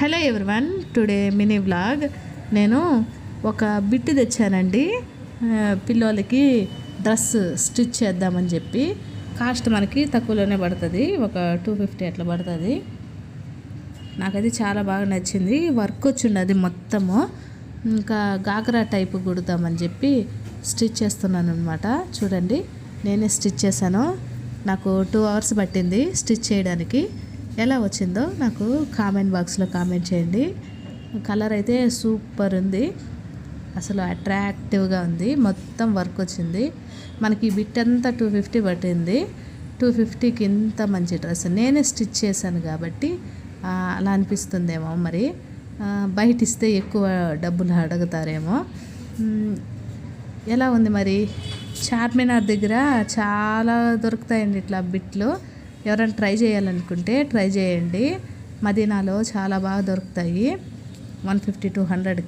Hello everyone, today mini vlog. నేను ఒక bit తెచ్చానండి పిల్లోలకి dress stitch చేద్దామని చెప్పి. కాస్ట్ మనకి తక్కువలోనే పడుతుంది, ఒక 250 అట్లా పడుతుంది. నాకది చాలా బాగా నచ్చింది. వర్క్ వచ్చింది మొత్తము. ఇంకా గాగ్రా టైపు కుడదామని చెప్పి స్టిచ్ చేస్తున్నాను అనమాట. చూడండి, నేనే స్టిచ్ చేశాను. నాకు 2 అవర్స్ పట్టింది స్టిచ్ చేయడానికి. ఎలా వచ్చిందో నాకు కామెంట్ బాక్స్లో కామెంట్ చేయండి. కలర్ అయితే సూపర్ ఉంది, అసలు అట్రాక్టివ్గా ఉంది. మొత్తం వర్క్ వచ్చింది. మనకి ఈ బిట్ అంతా 250 పట్టింది. 250కి ఇంత మంచి డ్రెస్ నేనే స్టిచ్ చేశాను కాబట్టి అలా అనిపిస్తుందేమో. మరి బయట ఇస్తే ఎక్కువ డబ్బులు అడుగుతారేమో. ఎలా ఉంది మరి? చార్మినార్ దగ్గర చాలా దొరుకుతాయండి ఇట్లా బిట్లు. ఎవరైనా ట్రై చేయాలనుకుంటే ట్రై చేయండి. మదీనాలో చాలా బాగా దొరుకుతాయి. 150 to 100